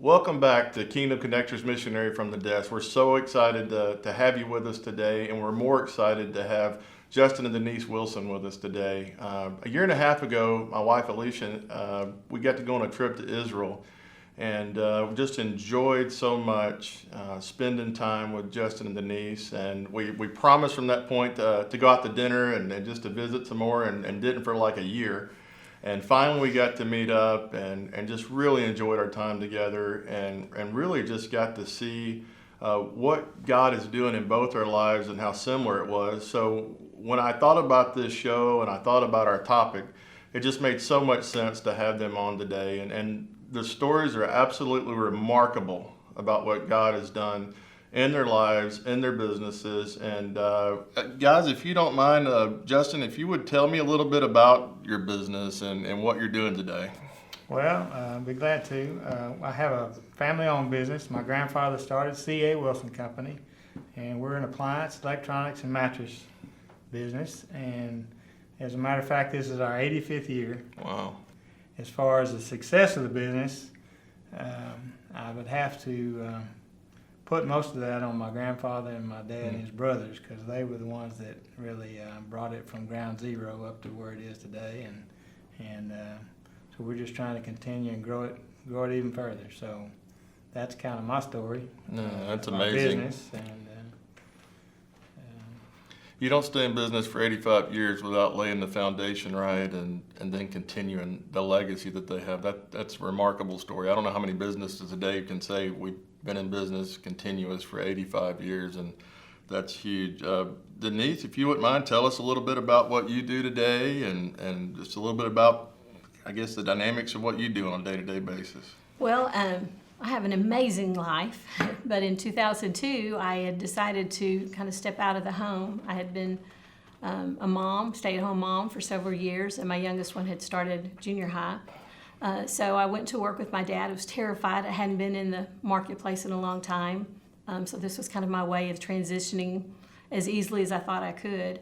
Welcome back to Kingdom Connectors Missionary from the Desk. We're so excited to have you with us today, and we're more excited to have Justin and Denise Wilson with us today. A year and a half ago, my wife Alicia, we got to go on a trip to Israel, and just enjoyed so much spending time with Justin and Denise. And we promised from that point to go out to dinner and just to visit some more, and didn't for like a year. And finally we got to meet up and just really enjoyed our time together, and really just got to see what God is doing in both our lives and how similar it was. So when I thought about this show and I thought about our topic, it just made so much sense to have them on today. And the stories are absolutely remarkable about what God has done in their lives, in their businesses. And guys, if you don't mind, Justin, if you would tell me a little bit about your business and what you're doing today. Well, I'd be glad to. I have a family-owned business. My grandfather started C.A. Wilson Company, and we're an appliance, electronics, and mattress business. And as a matter of fact, this is our 85th year. Wow. As far as the success of the business, I would have to put most of that on my grandfather and my dad and his brothers, because they were the ones that really brought it from ground zero up to where it is today. And so we're just trying to continue and grow it even further. So that's kind of my story. No, that's my amazing. Business, and You don't stay in business for 85 years without laying the foundation right and then continuing the legacy that they have. That's a remarkable story. I don't know how many businesses today can say we've been in business continuous for 85 years, and that's huge. Denise, if you wouldn't mind, tell us a little bit about what you do today and just a little bit about, I guess, the dynamics of what you do on a day-to-day basis. Well, I have an amazing life, but in 2002, I had decided to kind of step out of the home. I had been a mom, stay-at-home mom for several years, and my youngest one had started junior high. So I went to work with my dad. I was terrified. I hadn't been in the marketplace in a long time, so this was kind of my way of transitioning as easily as I thought I could.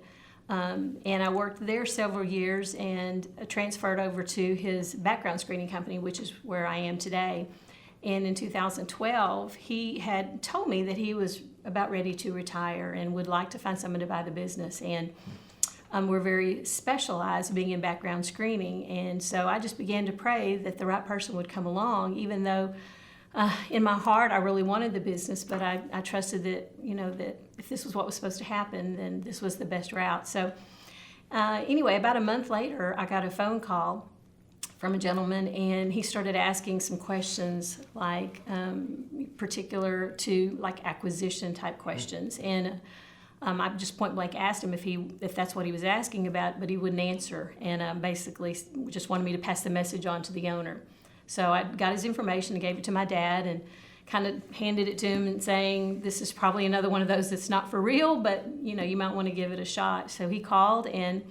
And I worked there several years and transferred over to his background screening company, which is where I am today. And in 2012, he had told me that he was about ready to retire and would like to find someone to buy the business. And we're very specialized being in background screening. And so I just began to pray that the right person would come along, even though in my heart I really wanted the business, but I trusted that, that if this was what was supposed to happen, then this was the best route. So anyway, about a month later, I got a phone call from a gentleman, and he started asking some questions like particular to like acquisition type questions. And I just point blank asked him if that's what he was asking about, but he wouldn't answer, and basically just wanted me to pass the message on to the owner. So I got his information and gave it to my dad and kind of handed it to him and saying, this is probably another one of those that's not for real, but you might want to give it a shot. So he called, and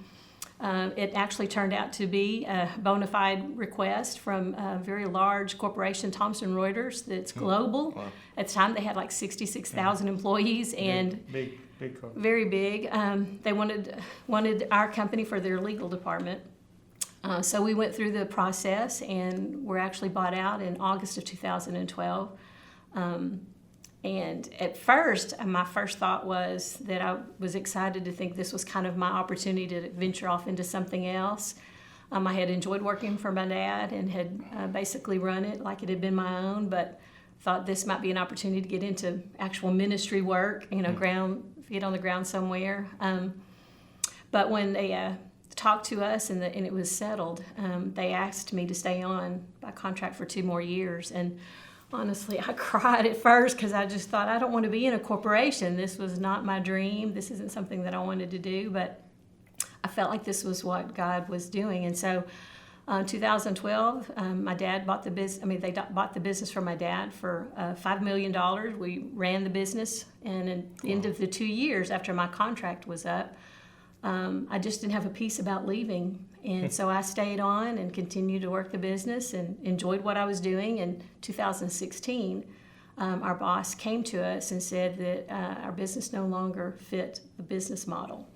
it actually turned out to be a bona fide request from a very large corporation, Thomson Reuters, that's global. Wow. At the time, they had like 66,000 employees, and big corporation. very big. They wanted our company for their legal department. So we went through the process, and were actually bought out in August of 2012. And at first, my first thought was that I was excited to think this was kind of my opportunity to venture off into something else. I had enjoyed working for my dad and had basically run it like it had been my own, but thought this might be an opportunity to get into actual ministry work, get on the ground somewhere. But when they talked to us and it was settled, they asked me to stay on by contract for 2 more years. And honestly, I cried at first because I just thought, I don't want to be in a corporation. This was not my dream. This isn't something that I wanted to do, but I felt like this was what God was doing. And so 2012, my dad bought the business. They bought the business from my dad for $5 million. We ran the business, and at the end of the 2 years after my contract was up, I just didn't have a peace about leaving. And so I stayed on and continued to work the business and enjoyed what I was doing. In 2016, our boss came to us and said that our business no longer fit the business model.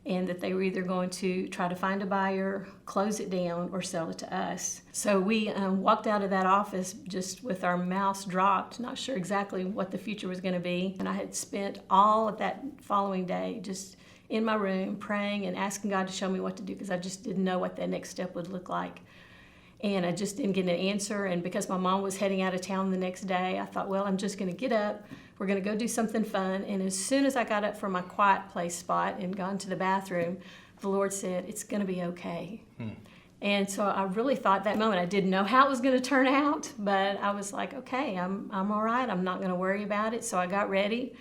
and that they were either going to try to find a buyer, close it down, or sell it to us. So we walked out of that office just with our mouths dropped, not sure exactly what the future was going to be. And I had spent all of that following day just in my room praying and asking God to show me what to do, because I just didn't know what that next step would look like. And I just didn't get an answer. And because my mom was heading out of town the next day, I thought, well, I'm just going to get up. We're going to go do something fun. And as soon as I got up from my quiet place spot and gone to the bathroom, the Lord said, it's going to be okay. And so I really thought that moment, I didn't know how it was going to turn out, but I was like, okay, I'm all right. I'm not going to worry about it. So I got ready,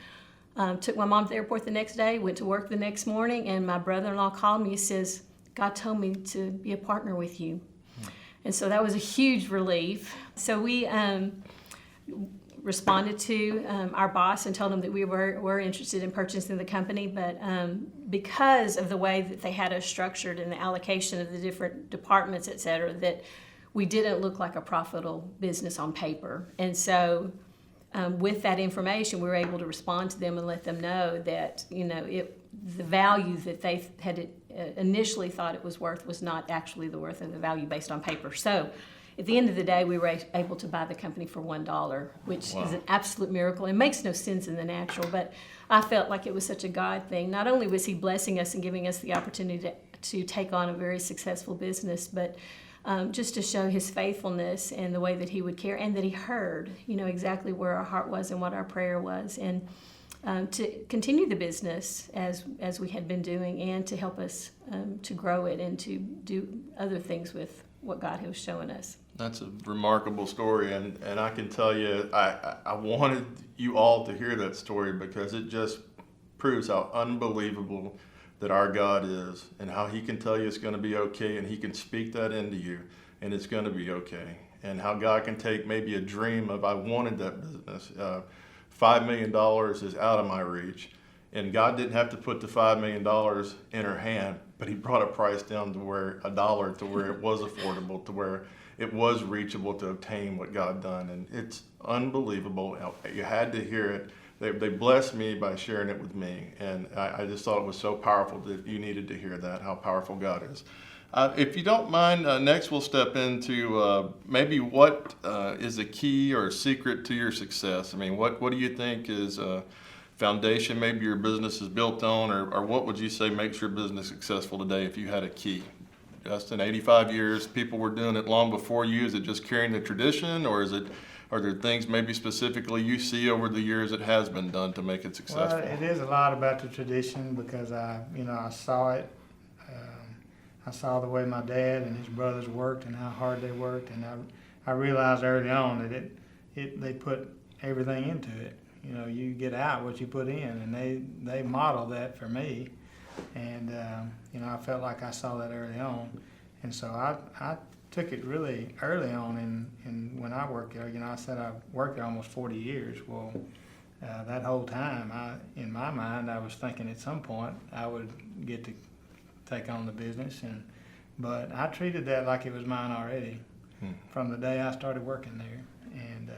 took my mom to the airport the next day, went to work the next morning, and my brother-in-law called me and says, God told me to be a partner with you. And so that was a huge relief. So we responded to our boss and told him that we were interested in purchasing the company, but because of the way that they had us structured and the allocation of the different departments, et cetera, that we didn't look like a profitable business on paper. And so with that information, we were able to respond to them and let them know that, the value that they had initially thought it was worth was not actually the worth of the value based on paper. So at the end of the day, we were able to buy the company for $1, which is an absolute miracle. It makes no sense in the natural, but I felt like it was such a God thing. Not only was he blessing us and giving us the opportunity to take on a very successful business, but just to show his faithfulness and the way that he would care, and that he heard, exactly where our heart was and what our prayer was. And to continue the business as we had been doing, and to help us to grow it and to do other things with what God was showing us. That's a remarkable story, and I can tell you, I wanted you all to hear that story because it just proves how unbelievable that our God is, and how he can tell you it's going to be okay, and he can speak that into you, and it's going to be okay. And how God can take maybe a dream of, I wanted that business. $5 million is out of my reach. And God didn't have to put the $5 million in her hand, but he brought a price down to where $1, to where it was affordable, to where it was reachable to obtain what God done. And it's unbelievable. You had to hear it. They blessed me by sharing it with me. And I just thought it was so powerful that you needed to hear that, how powerful God is. If you don't mind, next we'll step into maybe what is a key or a secret to your success. I mean, what do you think is a foundation maybe your business is built on, or what would you say makes your business successful today if you had a key? Justin, 85 years, people were doing it long before you. Is it just carrying the tradition, or are there things maybe specifically you see over the years that has been done to make it successful? Well, it is a lot about the tradition, because I saw it. I saw the way my dad and his brothers worked and how hard they worked, and I realized early on that they put everything into it. You get out what you put in, and they modeled that for me, and I felt like I saw that early on, and so I took it really early on. And when I worked there, I said I worked there almost 40 years. Well, that whole time, in my mind, I was thinking at some point I would get to take on the business, but I treated that like it was mine already from the day I started working there. And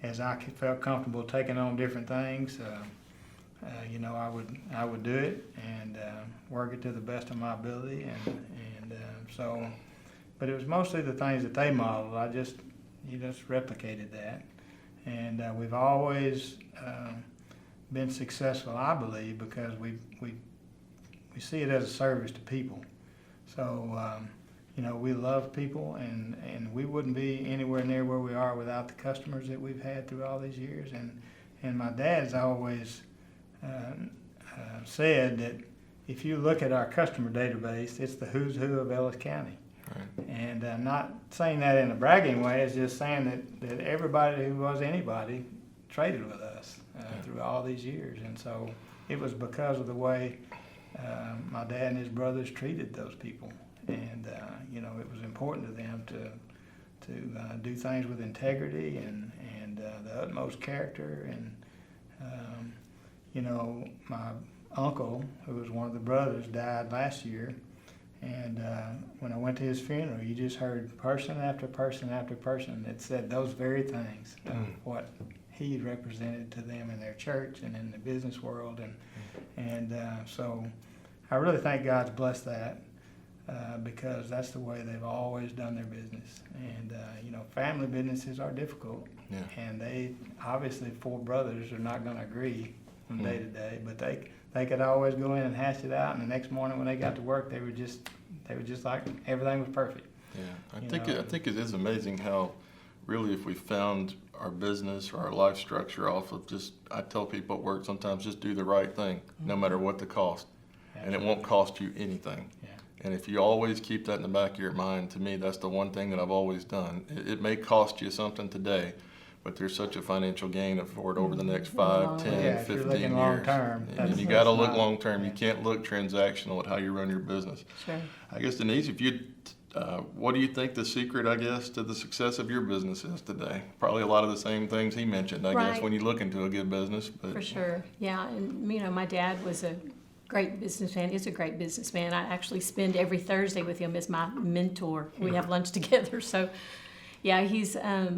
as I felt comfortable taking on different things, I would do it and work it to the best of my ability, but it was mostly the things that they modeled. You just replicated that, and we've always been successful, I believe, because we see it as a service to people. So, we love people, and we wouldn't be anywhere near where we are without the customers that we've had through all these years. And my dad's always said that if you look at our customer database, it's the who's who of Ellis County. Right. And I'm not saying that in a bragging way. It's just saying that everybody who was anybody traded with us through all these years. And so it was because of the way my dad and his brothers treated those people, and it was important to them to do things with integrity and the utmost character. And my uncle, who was one of the brothers, died last year, and when I went to his funeral, you just heard person after person after person that said those very things, what he represented to them in their church and in the business world, and so I really think God's blessed that because that's the way they've always done their business. And, family businesses are difficult. Yeah. And they, obviously, 4 brothers are not going to agree from day to day, but they could always go in and hash it out, and the next morning when they got to work, they were just like everything was perfect. Yeah, I think it is amazing how really if we found our business or our life structure off of just, I tell people at work sometimes, just do the right thing, no matter what the cost, and it won't cost you anything. Yeah. And if you always keep that in the back of your mind, to me, that's the one thing that I've always done. It may cost you something today, but there's such a financial gain for it over the next 5, 10, Yeah, if 15 you're looking years. long term, And you got to look not- long term. You yeah. can't look transactional at how you run your business. Sure. I guess, Denise, if you, what do you think the secret, I guess, to the success of your business is today? Probably a lot of the same things he mentioned, I guess, Right. when you look into a good business. But For sure, yeah, and my dad was a great businessman, is a great businessman. I actually spend every Thursday with him as my mentor. We have lunch together, so yeah, he's a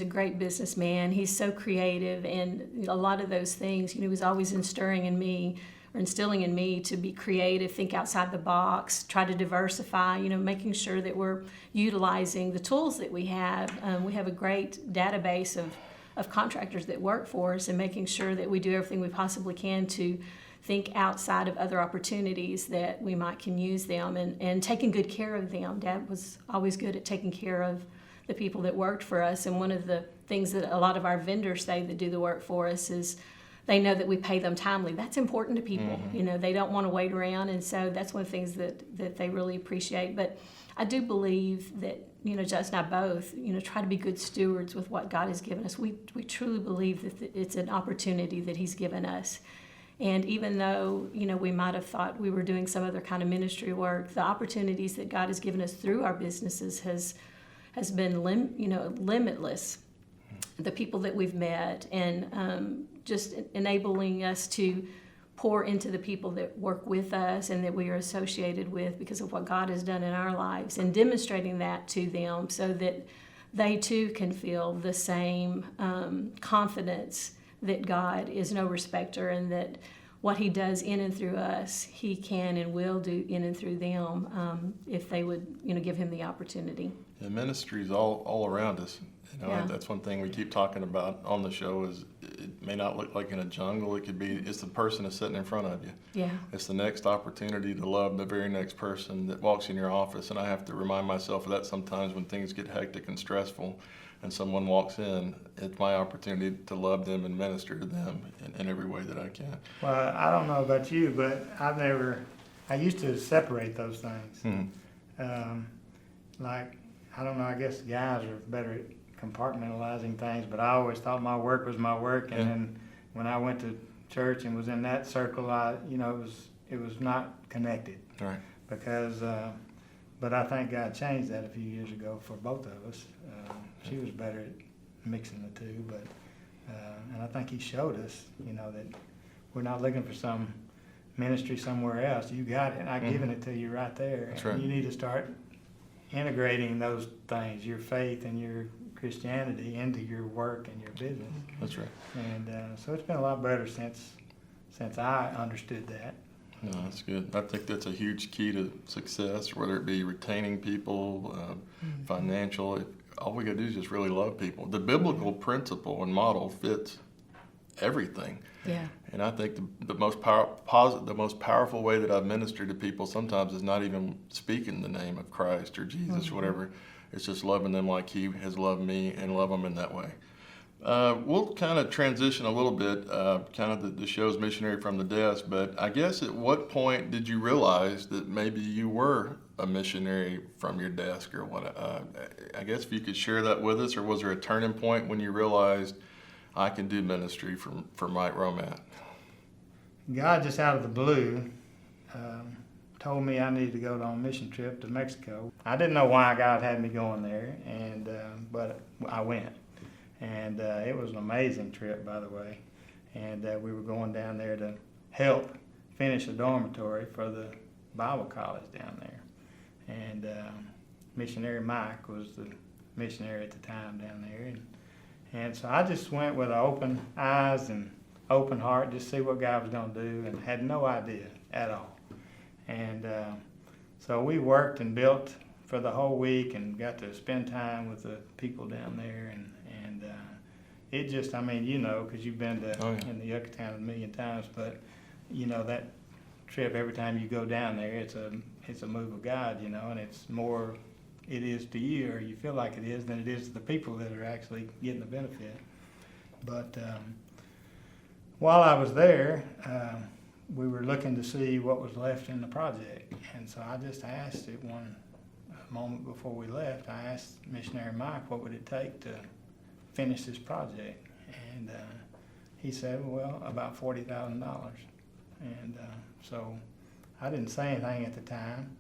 great businessman. He's so creative, and a lot of those things, he was always instilling in me to be creative, think outside the box, try to diversify, making sure that we're utilizing the tools that we have. We have a great database of contractors that work for us, and making sure that we do everything we possibly can to think outside of other opportunities that we can use them, and taking good care of them. Dad was always good at taking care of the people that worked for us, and one of the things that a lot of our vendors say that do the work for us is they know that we pay them timely. That's important to people. Mm-hmm. They don't want to wait around, and so that's one of the things that they really appreciate. But I do believe that, Justin and I both, try to be good stewards with what God has given us. We truly believe that it's an opportunity that He's given us. And even though, we might have thought we were doing some other kind of ministry work, the opportunities that God has given us through our businesses has been limitless. The people that we've met, and just enabling us to pour into the people that work with us and that we are associated with because of what God has done in our lives, and demonstrating that to them so that they too can feel the same confidence that God is no respecter, and that what He does in and through us, He can and will do in and through them if they would, give Him the opportunity. the ministry's all around us. Yeah. That's one thing we keep talking about on the show is it may not look like in a jungle. It could be, it's the person that's sitting in front of you. Yeah. It's the next opportunity to love the very next person that walks in your office. And I have to remind myself of that sometimes when things get hectic and stressful and someone walks in. It's my opportunity to love them and minister to them in every way that I can. Well, I don't know about you, but I used to separate those things. Mm-hmm. I don't know, I guess guys are better at compartmentalizing things, but I always thought my work was my work, and Yeah. then when I went to church and was in that circle, it was not connected. All right. Because, but I think God changed that a few years ago for both of us. She was better at mixing the two, but and I think He showed us, that we're not looking for some ministry somewhere else. You got it. I've given it to you right there. That's and right. You need to start integrating those things, your faith and your Christianity, into your work and your business. That's right. And so it's been a lot better since I understood that. No, that's good. I think that's a huge key to success, whether it be retaining people, financial. All we got to do is just really love people. The biblical principle and model fits everything. Yeah. And I think the most powerful way that I've ministered to people sometimes is not even speaking the name of Christ or Jesus or whatever. It's just loving them like He has loved me, and love them in that way. We'll kind of transition a little bit, the show's Missionary from the Desk, but I guess at what point did you realize that maybe you were a missionary from your desk, or what? I guess if you could share that with us, or was there a turning point when you realized I can do ministry for Mike Romat? God just out of the blue told me I needed to go on a mission trip to Mexico. I didn't know why God had me going there, but I went. And it was an amazing trip, by the way. And we were going down there to help finish a dormitory for the Bible college down there. And missionary Mike was the missionary at the time down there. And so I just went with open eyes and open heart, just see what God was going to do, and had no idea at all. And so we worked and built for the whole week and got to spend time with the people down there. And it just, I mean, you know, because you've been to in the Yucatan a million times, but, you know, that trip, every time you go down there, it's a move of God, you know, and it's more, it is to you, or you feel like it is, than it is to the people that are actually getting the benefit. But while I was there, we were looking to see what was left in the project. And so I just asked it one moment before we left, I asked Missionary Mike, what would it take to finish this project? And he said, well, about $40,000. And so I didn't say anything at the time,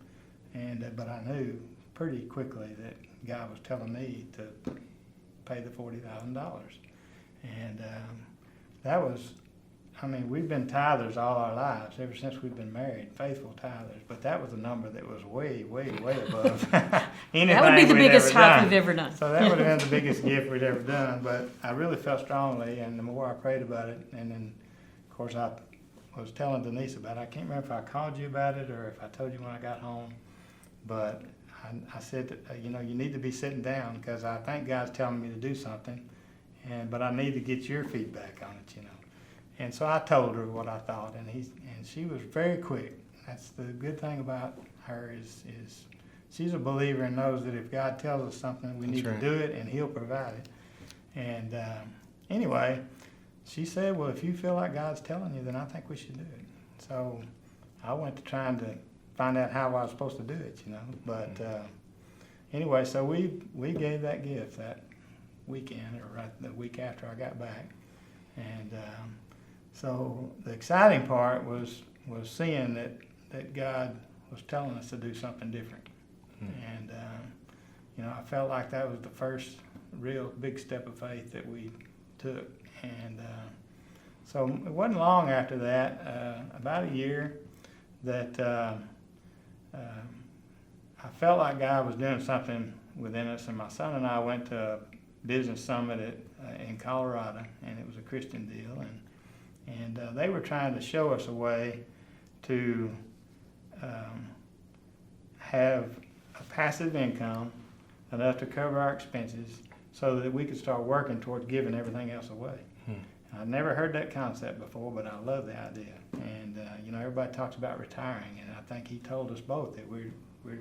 but I knew pretty quickly that God was telling me to pay the $40,000. And that was, I mean, we've been tithers all our lives, ever since we've been married, faithful tithers. But that was a number that was way, way, way above anything That would be the we'd biggest ever tithe done. we've ever done. So that would have been the biggest gift we'd ever done. But I really felt strongly, and the more I prayed about it, and then, of course, I was telling Denise about it. I can't remember if I called you about it or if I told you when I got home. But I said, that, you know, you need to be sitting down because I think God's telling me to do something, but I need to get your feedback on it, you know. And so I told her what I thought, and she was very quick. That's the good thing about her is she's a believer and knows that if God tells us something, we need to do it, and He'll provide it. And anyway, she said, well, if you feel like God's telling you, then I think we should do it. So I went to trying to find out how I was supposed to do it, you know. But anyway, so we gave that gift that weekend, or right the week after I got back. And so the exciting part was seeing that God was telling us to do something different. And, you know, I felt like that was the first real big step of faith that we took. And so it wasn't long after that, about a year, that I felt like God was doing something within us. And my son and I went to a business summit in Colorado, and it was a Christian deal. And they were trying to show us a way to have a passive income enough to cover our expenses so that we could start working towards giving everything else away. I'd never heard that concept before, but I love the idea. And, you know, everybody talks about retiring, and I think he told us both that we're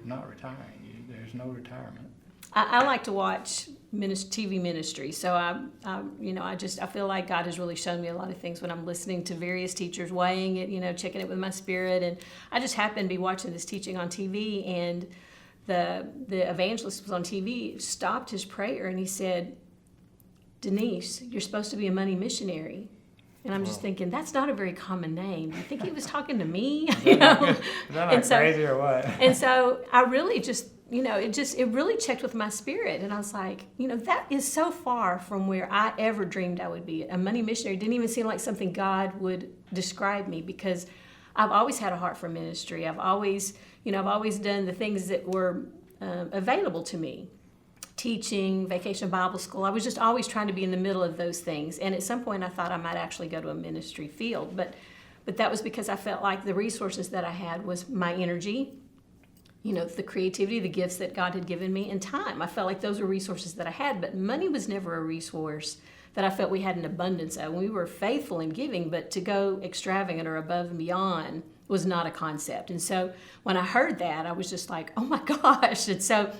not retiring. There's no retirement. I like to watch TV ministry, so I feel like God has really shown me a lot of things when I'm listening to various teachers, weighing it, you know, checking it with my spirit, and I just happened to be watching this teaching on TV, and the evangelist was on TV, stopped his prayer, and he said, Denise, you're supposed to be a money missionary. And I'm just thinking, that's not a very common name. Do you think he was talking to me? Is that not crazy or what? And so I really just, you know, it really checked with my spirit. And I was like, you know, that is so far from where I ever dreamed I would be. A money missionary didn't even seem like something God would describe me, because I've always had a heart for ministry. I've always done the things that were available to me. Teaching, vacation Bible school. I was just always trying to be in the middle of those things. And at some point I thought I might actually go to a ministry field. But that was because I felt like the resources that I had was my energy, you know, the creativity, the gifts that God had given me, and time. I felt like those were resources that I had, but money was never a resource that I felt we had an abundance of. We were faithful in giving, but to go extravagant or above and beyond was not a concept. And so when I heard that, I was just like, oh my gosh. And so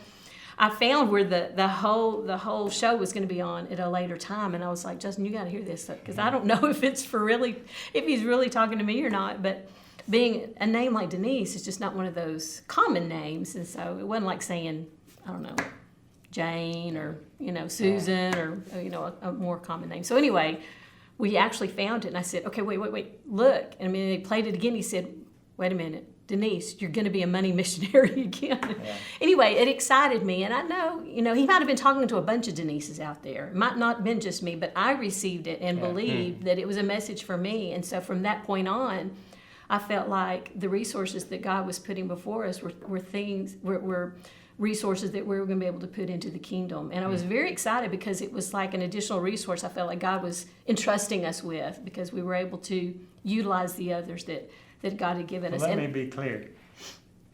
I found where the whole show was going to be on at a later time, and I was like, Justin, you got to hear this, because I don't know if he's really talking to me or not. But being a name like Denise is just not one of those common names, and so it wasn't like saying, I don't know, Jane or, you know, Susan or, you know, a more common name. So anyway, we actually found it, and I said, okay, wait, look. And I mean, they played it again. He said, wait a minute. Denise, you're going to be a money missionary again. Yeah. Anyway, it excited me. And I know, you know, he might have been talking to a bunch of Denises out there. It might not have been just me, but I received it and believed that it was a message for me. And so from that point on, I felt like the resources that God was putting before us were resources that we were going to be able to put into the kingdom. And I was very excited because it was like an additional resource I felt like God was entrusting us with, because we were able to utilize the others that that God had given Well, us. let And me be clear.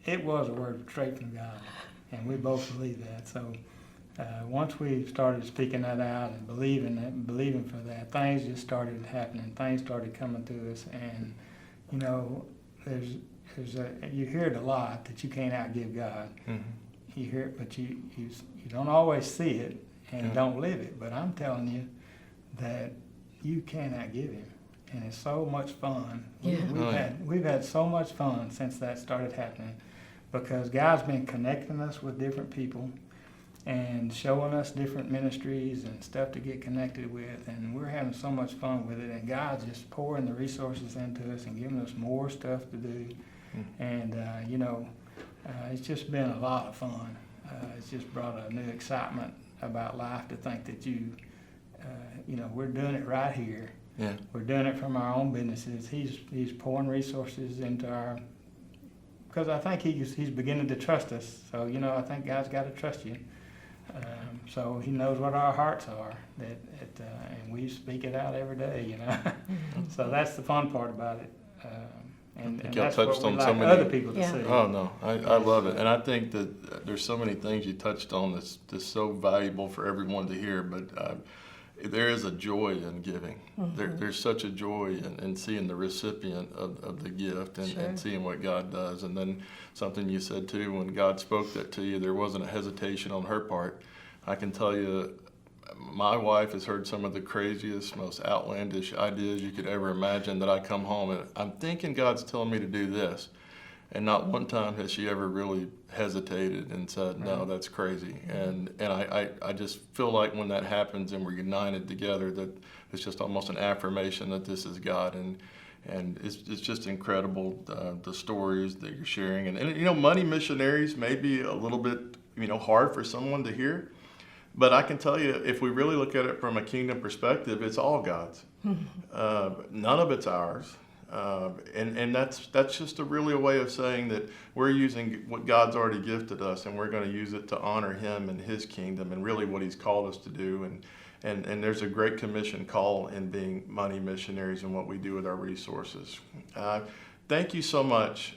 It was a word straight from God, and we both believe that. So once we started speaking that out and believing for that, things just started happening. Things started coming to us, and you know, you hear it a lot that you can't outgive God. Mhm. You hear it, but you don't always see it and Yeah. don't live it. But I'm telling you that you can outgive Him, and it's so much fun. Yeah. We've had so much fun since that started happening, because God's been connecting us with different people and showing us different ministries and stuff to get connected with, and we're having so much fun with it, and God's just pouring the resources into us and giving us more stuff to do. And you know, it's just been a lot of fun. It's just brought a new excitement about life to think that you know, we're doing it right here. Yeah. We're doing it from our own businesses. He's pouring resources into our, because I think he's beginning to trust us. So you know, I think God's got to trust you. So He knows what our hearts are, and we speak it out every day. You know, so that's the fun part about it. And think y'all that's what touched we on like so many- other people to Yeah. see. Oh no, I love it, and I think that there's so many things you touched on that's so valuable for everyone to hear. But there is a joy in giving. There's such a joy in seeing the recipient of the gift and, Sure. and seeing what God does. And then something you said too, when God spoke that to you, there wasn't a hesitation on her part. I can tell you, my wife has heard some of the craziest, most outlandish ideas you could ever imagine, that I come home and I'm thinking God's telling me to do this. And not one time has she ever really hesitated and said, no, that's crazy. And I just feel like when that happens and we're united together, that it's just almost an affirmation that this is God. And it's just incredible, the stories that you're sharing. And you know, money missionaries may be a little bit, you know, hard for someone to hear. But I can tell you, if we really look at it from a kingdom perspective, it's all God's. None of it's ours. And that's just really a way of saying that we're using what God's already gifted us, and we're going to use it to honor Him and His kingdom and really what He's called us to do. And there's a great commission call in being money missionaries and what we do with our resources. Thank you so much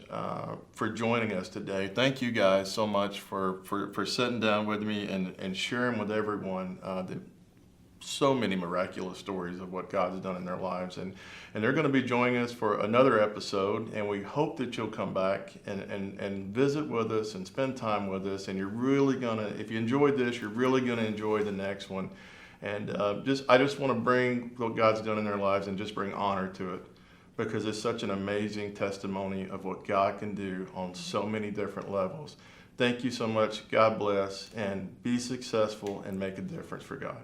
for joining us today. Thank you guys so much for sitting down with me and sharing with everyone so many miraculous stories of what God's done in their lives. And they're going to be joining us for another episode, and we hope that you'll come back and visit with us and spend time with us. And you're really going to, if you enjoyed this, you're really going to enjoy the next one. And I just want to bring what God's done in their lives and just bring honor to it, because it's such an amazing testimony of what God can do on so many different levels. Thank you so much. God bless, and be successful and make a difference for God.